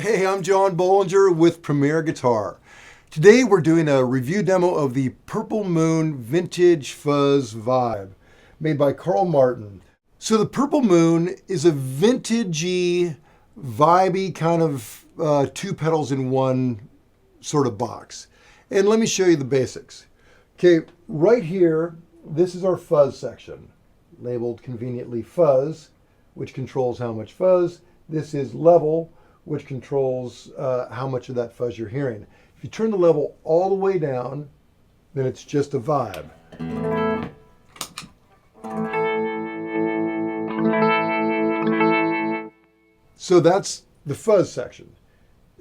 Hey, I'm John Bollinger with Premier Guitar. Today we're doing a review demo of the Purple Moon Vintage Fuzz Vibe made by Carl Martin. So the Purple Moon is a vintagey, vibey kind of two pedals in one sort of box. And let me show you the basics. Okay, right here, this is our fuzz section, labeled conveniently fuzz, which controls how much fuzz. This is level, which controls how much of that fuzz you're hearing. If you turn the level all the way down, then it's just a vibe. So that's the fuzz section.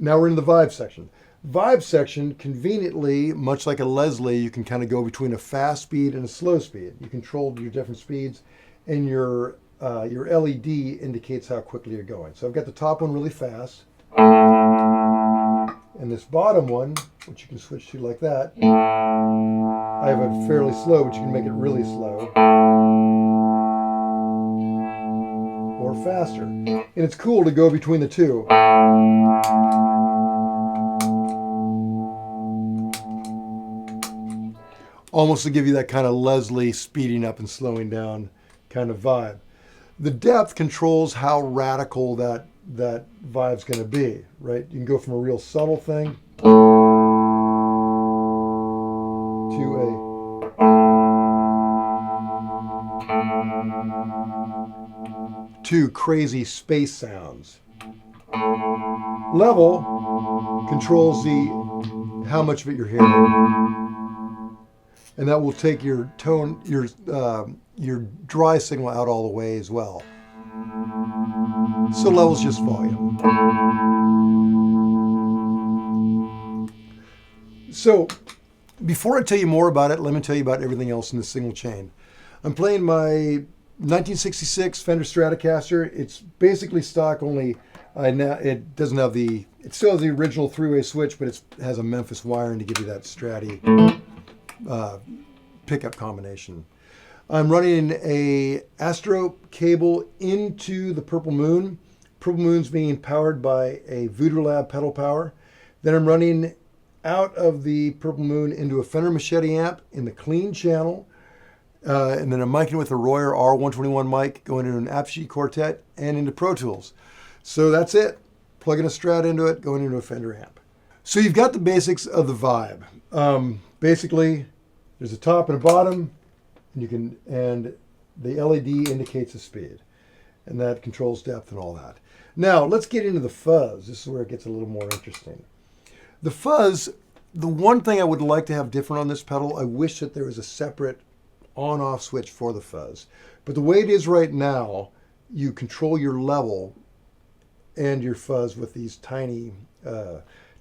Now we're in the vibe section. Vibe section, conveniently, much like a Leslie, you can kind of go between a fast speed and a slow speed. You control your different speeds, and your LED indicates how quickly you're going. So I've got the top one really fast, and this bottom one, which you can switch to like that, I have it fairly slow, but you can make it really slow or faster. And it's cool to go between the two. Almost to give you that kind of Leslie speeding up and slowing down kind of vibe. The depth controls how radical that vibe's going to be, right? You can go from a real subtle thing to crazy space sounds. Level controls how much of it you're hearing, and that will take your tone, your dry signal out all the way as well. So level's just volume. So before I tell you more about it, let me tell you about everything else in the single chain. I'm playing my 1966 Fender Stratocaster. It's basically stock, only it doesn't have it still has the original three-way switch, but it has a Memphis wiring to give you that Stratty pickup combination. I'm running a Astro cable into the Purple Moon. Purple Moon's being powered by a Voodoo Lab pedal power. Then I'm running out of the Purple Moon into a Fender Machete amp in the clean channel. And then I'm micing with a Royer R121 mic, going into an Apogee Quartet and into Pro Tools. So that's it. Plugging a Strat into it, going into a Fender amp. So you've got the basics of the vibe. Basically, there's a top and a bottom, and the LED indicates the speed, and that controls depth and all that. Now let's get into the fuzz. This is where it gets a little more interesting. The fuzz, the one thing I would like to have different on this pedal, I wish that there was a separate on-off switch for the fuzz. But the way it is right now, you control your level and your fuzz with these tiny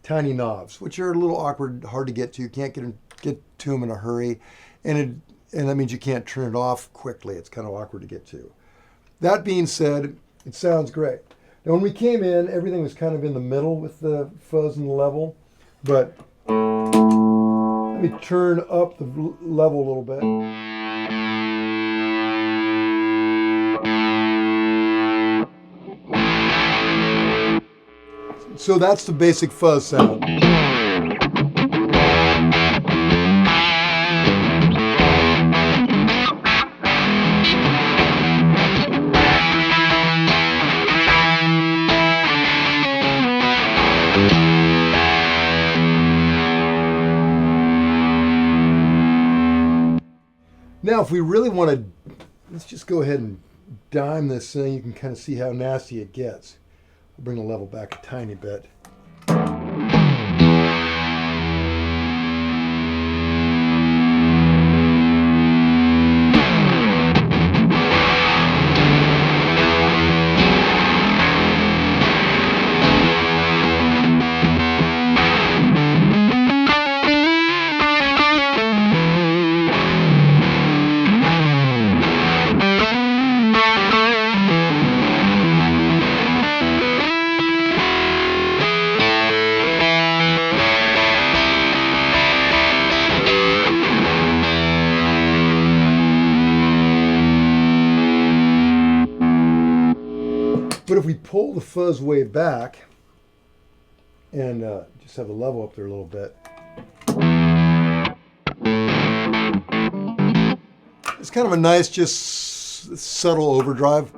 knobs, which are a little awkward, hard to get to. You can't get to them in a hurry, and that means you can't turn it off quickly. It's kind of awkward to get to. That being said, it sounds great. Now when we came in, everything was kind of in the middle with the fuzz and the level, but let me turn up the level a little bit. So that's the basic fuzz sound. Now, if we really want to, let's just go ahead and dime this thing. You can kind of see how nasty it gets. We'll bring the level back a tiny bit. But if we pull the fuzz way back, and just have the level up there a little bit. It's kind of a nice, just subtle overdrive.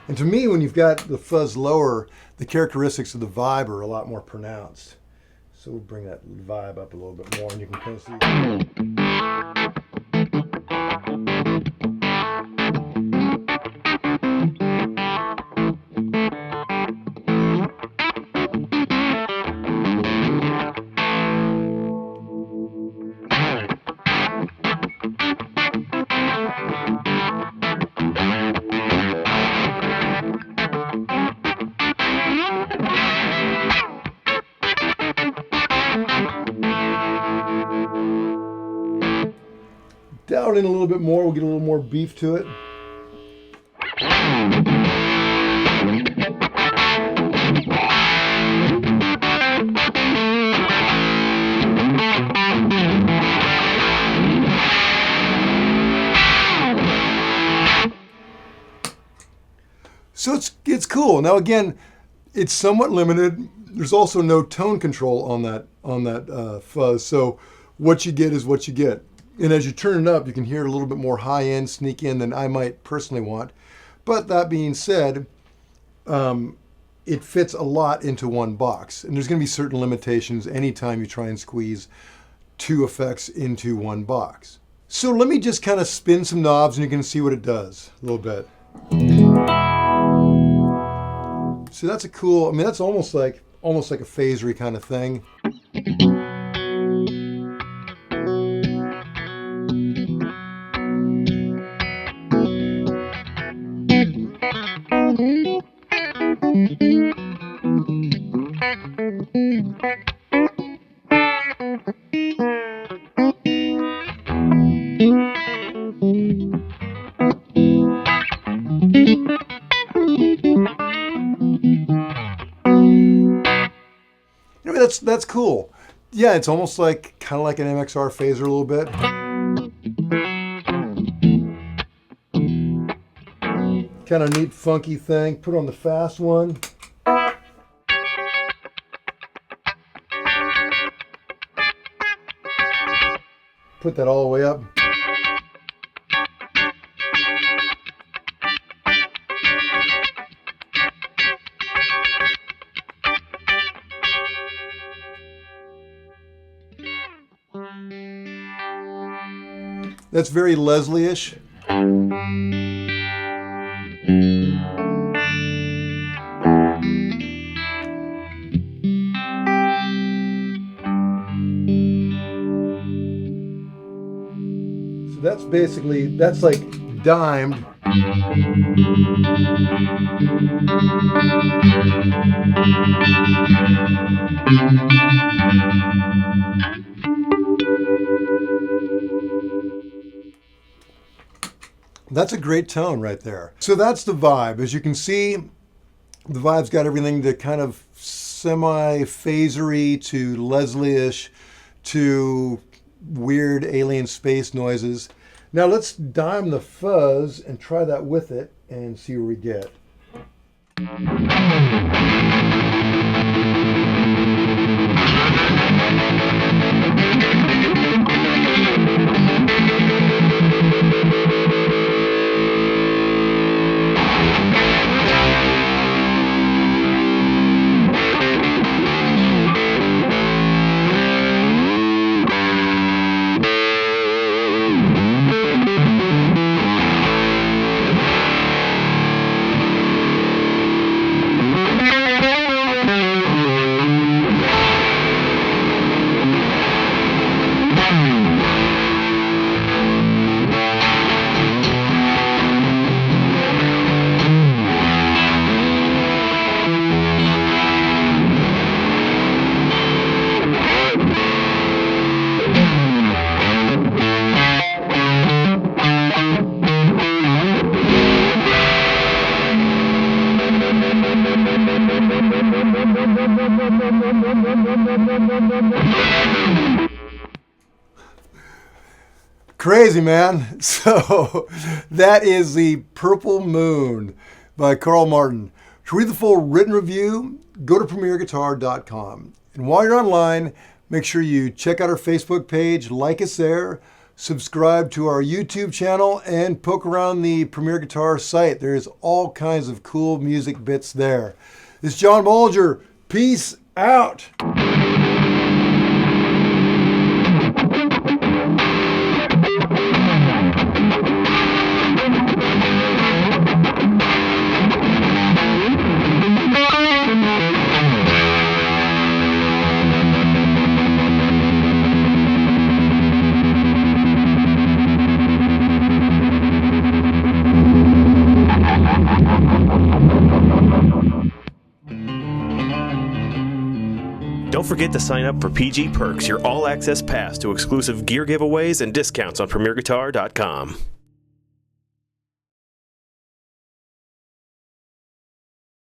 And to me, when you've got the fuzz lower, the characteristics of the vibe are a lot more pronounced. So we'll bring that vibe up a little bit more, and you can kind of see. Down in a little bit more, we'll get a little more beef to it. So it's cool. Now again, it's somewhat limited. There's also no tone control on that fuzz. So what you get is what you get. And as you turn it up, you can hear a little bit more high-end sneak in than I might personally want. But that being said, it fits a lot into one box. And there's going to be certain limitations anytime you try and squeeze two effects into one box. So let me just kind of spin some knobs and you can see what it does a little bit. So that's a cool, I mean, that's almost like a phasery kind of thing. That's cool. Yeah, it's almost like kind of like an MXR phaser a little bit. Kind of neat, funky thing. Put on the fast one. Put that all the way up. That's very Leslie-ish. So that's basically, that's like dimed. That's a great tone right there. So that's the vibe. As you can see, the vibe's got everything to kind of semi-phasery to Leslie-ish to weird alien space noises. Now let's dime the fuzz and try that with it and see where we get. crazy, man. So that is The Purple Moon by Carl Martin. To read the full written review, go to premierguitar.com. And while you're online, make sure you check out our Facebook page, like us there, subscribe to our YouTube channel, and poke around the Premier Guitar site. There's all kinds of cool music bits there. This is John Bolger. Peace out. Don't forget to sign up for PG Perks, your all-access pass to exclusive gear giveaways and discounts on PremierGuitar.com.